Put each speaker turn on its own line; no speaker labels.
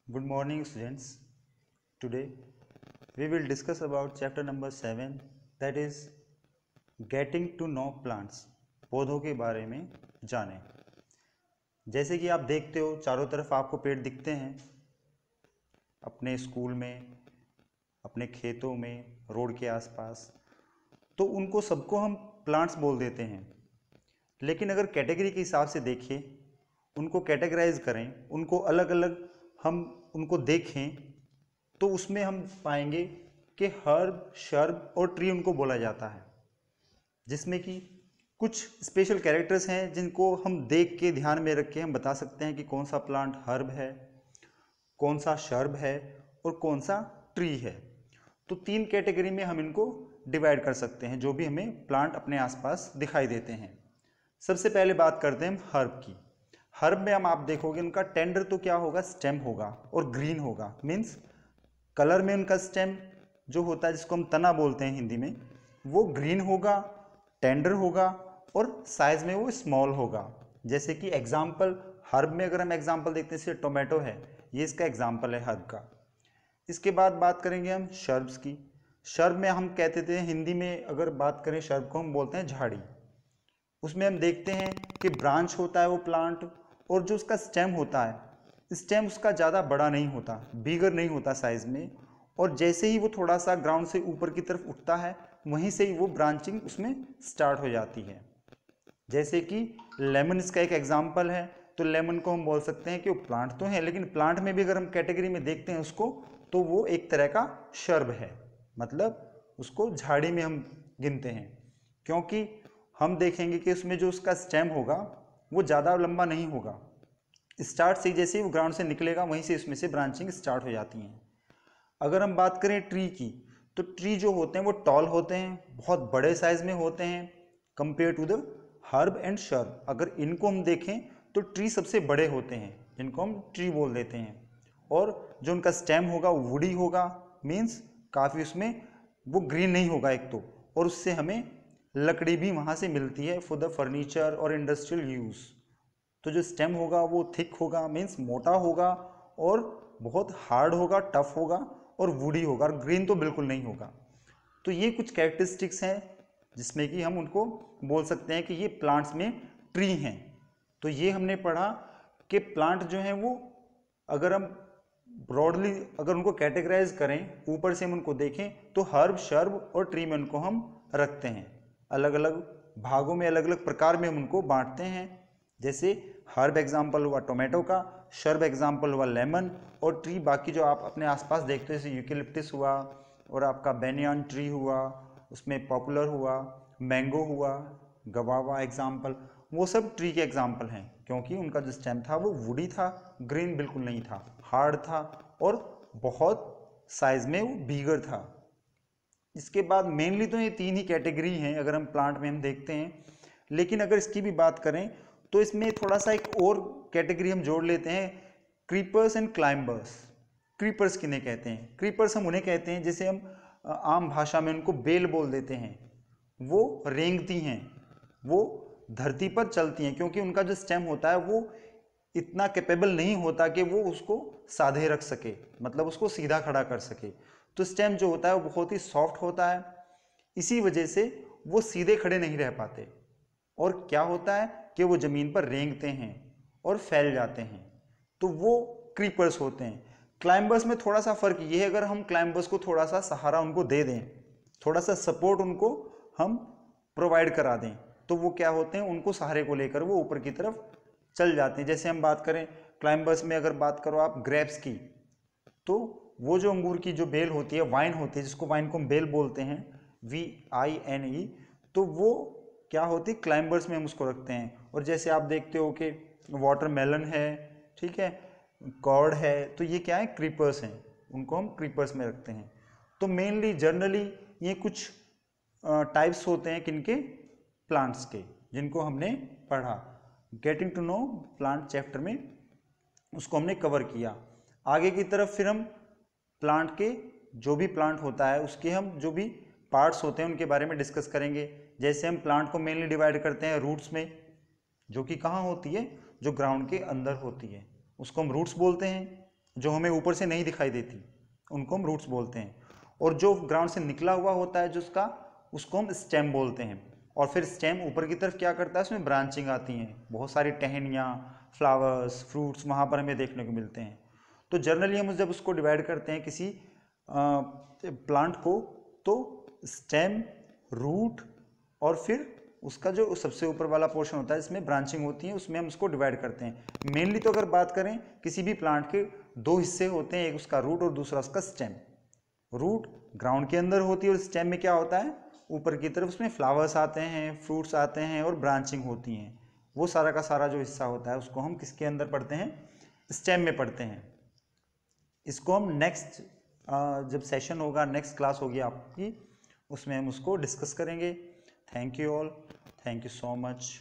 Good morning students. Today we will discuss about chapter number 7, that is getting to know plants. पौधों के बारे में जानें। जैसे कि आप देखते हो चारों तरफ आपको पेड़ दिखते हैं, अपने स्कूल में, अपने खेतों में, रोड के आसपास, तो उनको सबको हम प्लांट्स बोल देते हैं। लेकिन अगर कैटेगरी के हिसाब से देखें, उनको कैटेगराइज करें, उनको अलग अलग हम उनको देखें, तो उसमें हम पाएंगे कि हर्ब, शर्ब और ट्री उनको बोला जाता है, जिसमें कि कुछ स्पेशल कैरेक्टर्स हैं जिनको हम देख के ध्यान में रख के हम बता सकते हैं कि कौन सा प्लांट हर्ब है, कौन सा शर्ब है और कौन सा ट्री है। तो 3 कैटेगरी में हम इनको डिवाइड कर सकते हैं जो भी हमें प्लांट अपने आसपास दिखाई देते हैं। सबसे पहले बात करते हैं हम हर्ब की। हर्ब में हम आप देखोगे उनका टेंडर तो क्या होगा, स्टेम होगा और ग्रीन होगा, मीन्स कलर में उनका स्टेम जो होता है, जिसको हम तना बोलते हैं हिंदी में, वो ग्रीन होगा, टेंडर होगा और साइज में वो स्मॉल होगा। जैसे कि एग्जाम्पल हर्ब में अगर हम एग्जाम्पल देखते हैं, जैसे टोमेटो है, ये इसका एग्जाम्पल है हर्ब का। इसके बाद बात करेंगे हम शर्ब्स की। शर्ब में हम कहते थे, हिंदी में अगर बात करें शर्ब को हम बोलते हैं झाड़ी। उसमें हम देखते हैं कि ब्रांच होता है वो प्लांट, और जो उसका स्टेम होता है, स्टेम उसका ज़्यादा बड़ा नहीं होता, बिगर नहीं होता साइज में, और जैसे ही वो थोड़ा सा ग्राउंड से ऊपर की तरफ उठता है, वहीं से ही वो ब्रांचिंग उसमें स्टार्ट हो जाती है। जैसे कि लेमन इसका एक एग्जाम्पल है। तो लेमन को हम बोल सकते हैं कि वो प्लांट तो है, लेकिन प्लांट में भी अगर हम कैटेगरी में देखते हैं उसको, तो वो एक तरह का शर्ब है, मतलब उसको झाड़ी में हम गिनते हैं। क्योंकि हम देखेंगे कि उसमें जो उसका स्टेम होगा वो ज़्यादा लंबा नहीं होगा, स्टार्ट से जैसे ही वो ग्राउंड से निकलेगा वहीं से उसमें से ब्रांचिंग स्टार्ट हो जाती हैं। अगर हम बात करें ट्री की, तो ट्री जो होते हैं वो टॉल होते हैं, बहुत बड़े साइज में होते हैं compare to the herb and shrub. अगर इनको हम देखें तो ट्री सबसे बड़े होते हैं, जिनको हम ट्री बोल देते हैं, और जो उनका स्टेम होगा वो वुडी होगा, मीन्स काफ़ी उसमें वो ग्रीन नहीं होगा एक तो, और उससे हमें लकड़ी भी वहाँ से मिलती है फॉर द फर्नीचर और इंडस्ट्रियल यूज़। तो जो स्टेम होगा वो थिक होगा, मीन्स मोटा होगा, और बहुत हार्ड होगा, टफ होगा और वुडी होगा, और ग्रीन तो बिल्कुल नहीं होगा। तो ये कुछ कैरेक्टरिस्टिक्स हैं जिसमें कि हम उनको बोल सकते हैं कि ये प्लांट्स में ट्री हैं। तो ये हमने पढ़ा कि प्लांट जो हैं वो अगर हम ब्रॉडली अगर उनको कैटेगराइज करें, ऊपर से हम उनको देखें, तो हर्ब, शर्ब और ट्री में उनको हम रखते हैं। अलग अलग भागों में, अलग अलग प्रकार में हम उनको बांटते हैं। जैसे हर्ब एग्जाम्पल हुआ टोमेटो का, शर्ब एग्जाम्पल हुआ लेमन, और ट्री बाकी जो आप अपने आसपास देखते हो, जैसे यूकेलिप्टिस हुआ और आपका बेनियन ट्री हुआ, उसमें पॉपुलर हुआ, मैंगो हुआ, गवावा एग्जाम्पल, वो सब ट्री के एग्जाम्पल हैं, क्योंकि उनका जो स्टेम था वो वुडी था, ग्रीन बिल्कुल नहीं था, हार्ड था और बहुत साइज में वो बिगर था। इसके बाद मेनली तो ये 3 ही कैटेगरी हैं अगर हम प्लांट में हम देखते हैं। लेकिन अगर इसकी भी बात करें तो इसमें थोड़ा सा एक और कैटेगरी हम जोड़ लेते हैं, क्रीपर्स एंड क्लाइंबर्स। क्रीपर्स किन्हें कहते हैं? क्रीपर्स हम उन्हें कहते हैं जैसे हम आम भाषा में उनको बेल बोल देते हैं। वो रेंगती हैं, वो धरती पर चलती हैं, क्योंकि उनका जो स्टेम होता है वो इतना कैपेबल नहीं होता कि वो उसको साधे रख सके, मतलब उसको सीधा खड़ा कर सके। तो स्टेम जो होता है वो बहुत ही सॉफ्ट होता है, इसी वजह से वो सीधे खड़े नहीं रह पाते, और क्या होता है कि वो ज़मीन पर रेंगते हैं और फैल जाते हैं। तो वो क्रीपर्स होते हैं। क्लाइंबर्स में थोड़ा सा फर्क ये है, अगर हम क्लाइंबर्स को थोड़ा सा सहारा उनको दे दें, थोड़ा सा सपोर्ट उनको हम प्रोवाइड करा दें, तो वो क्या होते हैं, उनको सहारे को लेकर वो ऊपर की तरफ चल जाते हैं। जैसे हम बात करें क्लाइंबर्स में, अगर बात करो आप ग्रेप्स की, तो वो जो अंगूर की जो बेल होती है, वाइन होती है, जिसको वाइन को हम बेल बोलते हैं, VINE, तो वो क्या होती है, क्लाइंबर्स में हम उसको रखते हैं। और जैसे आप देखते हो कि वाटरमेलन है, ठीक है, कॉर्ड है, तो ये क्या है, क्रीपर्स हैं, उनको हम क्रीपर्स में रखते हैं। तो मेनली जनरली ये कुछ टाइप्स होते हैं किनके, प्लांट्स के, जिनको हमने पढ़ा getting to know plant chapter में, उसको हमने कवर किया। आगे की तरफ फिर हम प्लांट के जो भी प्लांट होता है उसके हम जो भी पार्ट्स होते हैं उनके बारे में डिस्कस करेंगे। जैसे हम प्लांट को मेनली डिवाइड करते हैं रूट्स में, जो कि कहाँ होती है, जो ग्राउंड के अंदर होती है, उसको हम रूट्स बोलते हैं। जो हमें ऊपर से नहीं दिखाई देती, उनको हम रूट्स बोलते हैं। और जो ग्राउंड से निकला हुआ होता है जो उसको हम स्टेम बोलते हैं। और फिर स्टेम ऊपर की तरफ क्या करता है, उसमें ब्रांचिंग आती हैं, बहुत सारी टहनियाँ, फ्लावर्स, फ्रूट्स वहाँ पर हमें देखने को मिलते हैं। तो जनरली हम जब उसको डिवाइड करते हैं किसी प्लांट को, तो स्टेम, रूट और फिर उसका जो सबसे ऊपर वाला पोर्शन होता है इसमें ब्रांचिंग होती है, उसमें हम उसको डिवाइड करते हैं। मेनली तो अगर बात करें किसी भी प्लांट के दो हिस्से होते हैं, एक उसका रूट और दूसरा उसका स्टेम। रूट ग्राउंड के अंदर होती है और स्टेम में क्या होता है, ऊपर की तरफ उसमें फ्लावर्स आते हैं, फ्रूट्स आते हैं और ब्रांचिंग होती हैं। वो सारा का सारा जो हिस्सा होता है उसको हम किसके अंदर पढ़ते हैं, स्टेम में पढ़ते हैं। इसको हम नेक्स्ट जब सेशन होगा, नेक्स्ट क्लास होगी आपकी, उसमें हम उसको डिस्कस करेंगे। Thank you all, thank you so much.